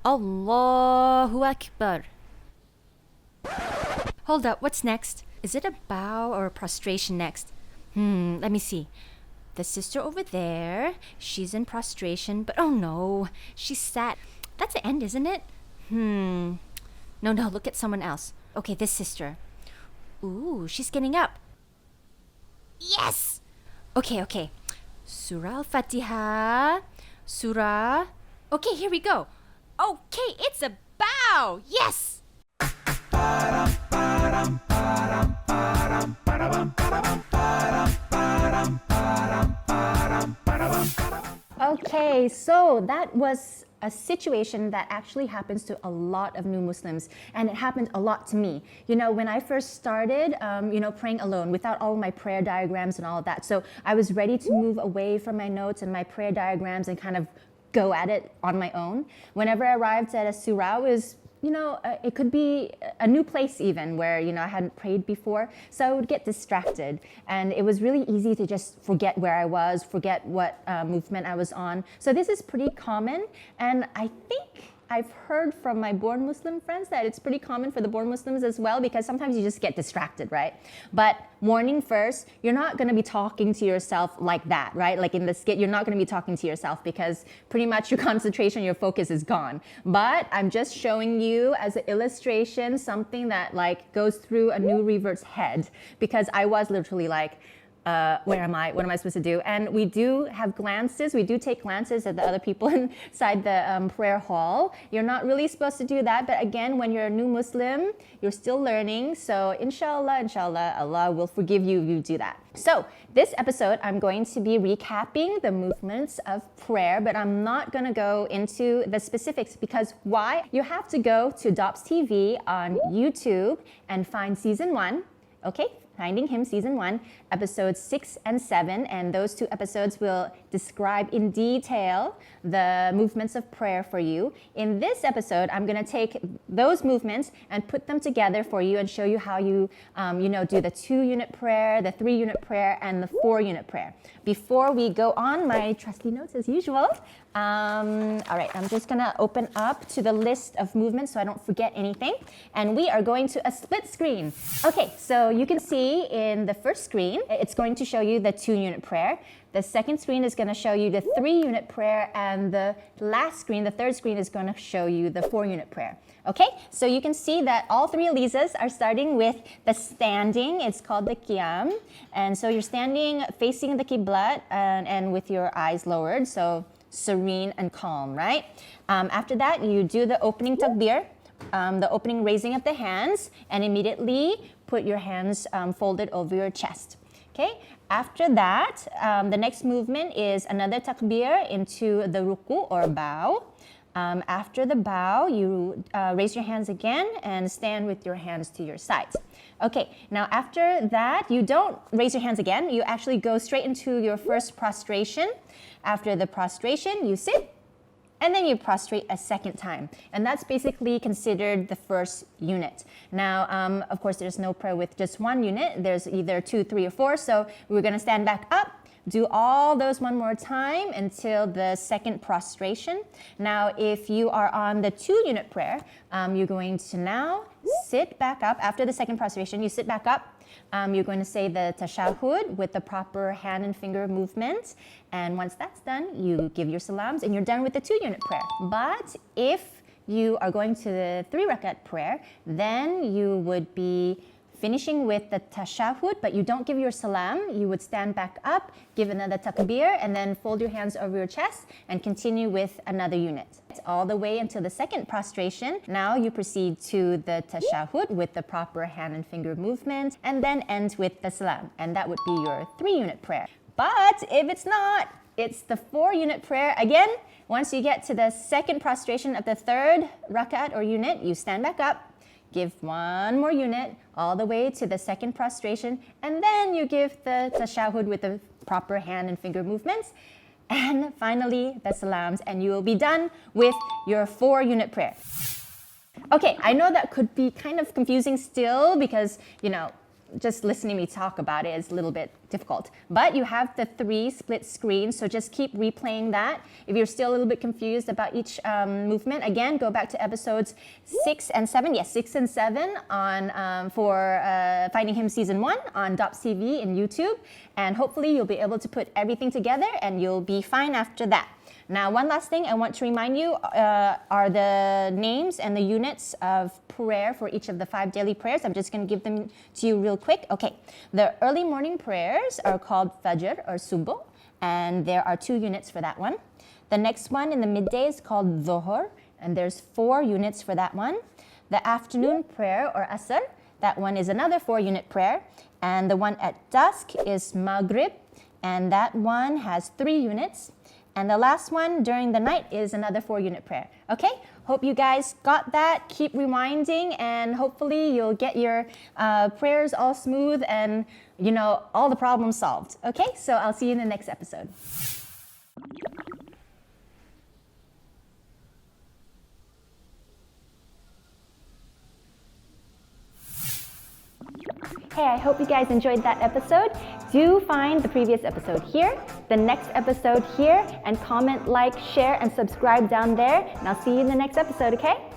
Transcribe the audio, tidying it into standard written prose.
Allahu Akbar. Hold up, what's next? Is it a bow or a prostration next? Let me see. The sister over there, she's in prostration, but oh no, she's sat. That's the end, isn't it? No, look at someone else. Okay, this sister. Ooh, she's getting up. Yes! Okay. Surah Al-Fatiha. Surah. Okay, here we go. Okay, it's a bow. Yes! Okay, so that was a situation that actually happens to a lot of new Muslims, and it happened a lot to me. You know, when I first started, praying alone without all my prayer diagrams and all of that. So I was ready to move away from my notes and my prayer diagrams and kind of go at it on my own. Whenever I arrived at a surah, it was it could be a new place even where, I hadn't prayed before. So I would get distracted. And it was really easy to just forget where I was, forget what movement I was on. So this is pretty common. And I think I've heard from my born Muslim friends that it's pretty common for the born Muslims as well, because sometimes you just get distracted, right? But warning first, you're not going to be talking to yourself like that, right? Like in the skit, you're not going to be talking to yourself because pretty much your concentration, your focus is gone. But I'm just showing you as an illustration something that like goes through a new revert's head, because I was literally like, where am I? What am I supposed to do? And we do have glances. We do take glances at the other people inside the prayer hall. You're not really supposed to do that. But again, when you're a new Muslim, you're still learning. So inshallah, Allah will forgive you if you do that. So this episode, I'm going to be recapping the movements of prayer, but I'm not going to go into the specifics because why? You have to go to Dops TV on YouTube and find season 1. Okay? Finding Him Season 1, episodes 6 and 7, and those 2 episodes will describe in detail the movements of prayer for you. In this episode, I'm going to take those movements and put them together for you and show you how you, do the 2-unit prayer, the 3-unit prayer, and the 4-unit prayer. Before we go on, my trusty notes as usual. All right, I'm just going to open up to the list of movements so I don't forget anything. And we are going to a split screen. Okay, so you can see in the first screen, it's going to show you the 2-unit prayer. The second screen is going to show you the 3-unit prayer, and the last screen, the third screen, is going to show you the 4-unit prayer. Okay, so you can see that all 3 Alizas are starting with the standing. It's called the qiyam. And so you're standing facing the qiblat and with your eyes lowered, so serene and calm, right? After that, you do the opening takbir, the opening raising of the hands, and immediately put your hands folded over your chest. Okay, after that, the next movement is another takbir into the ruku or bow. After the bow, you raise your hands again and stand with your hands to your sides. Okay, now after that, you don't raise your hands again. You actually go straight into your first prostration. After the prostration, you sit, and then you prostrate a second time. And that's basically considered the first unit. Now, of course, there's no prayer with just 1 unit. There's either 2, 3, or 4. So we're going to stand back up. Do all those one more time until the second prostration. Now, if you are on the 2-unit prayer, you're going to now sit back up. After the second prostration, you sit back up. You're going to say the tashahhud with the proper hand and finger movement. And once that's done, you give your salams and you're done with the 2-unit prayer. But if you are going to the 3-rakat prayer, then you would be finishing with the tashahhud, but you don't give your salam. You would stand back up, give another takbir, and then fold your hands over your chest and continue with another unit. All the way until the second prostration. Now you proceed to the tashahhud with the proper hand and finger movement, and then end with the salam. And that would be your 3-unit prayer. But if it's not, it's the 4-unit prayer. Again, once you get to the second prostration of the 3rd rakat or unit, you stand back up, give 1 more unit all the way to the second prostration, and then you give the tashahhud with the proper hand and finger movements, and finally the salams, and you will be done with your 4-unit prayer. Okay, I know that could be kind of confusing still because, just listening to me talk about it is a little bit difficult. But you have the 3 split screens, so just keep replaying that. If you're still a little bit confused about each movement, again, go back to episodes 6 and 7. Yes, 6 and 7 on for Finding Him Season 1 on Dops TV in YouTube. And hopefully you'll be able to put everything together and you'll be fine after that. Now, one last thing I want to remind you are the names and the units of prayer for each of the 5 daily prayers. I'm just going to give them to you real quick. Okay, the early morning prayers are called Fajr or Subuh, and there are 2 units for that one. The next one in the midday is called Dhuhr, and there's 4 units for that one. The afternoon prayer or Asr, that one is another 4-unit prayer. And the one at dusk is Maghrib, and that one has 3 units. And the last one during the night is another 4-unit prayer. Okay, hope you guys got that. Keep rewinding and hopefully you'll get your prayers all smooth and, you know, all the problems solved. Okay, so I'll see you in the next episode. Hey, I hope you guys enjoyed that episode. Do find the previous episode here, the next episode here, and comment, like, share, and subscribe down there. And I'll see you in the next episode, okay?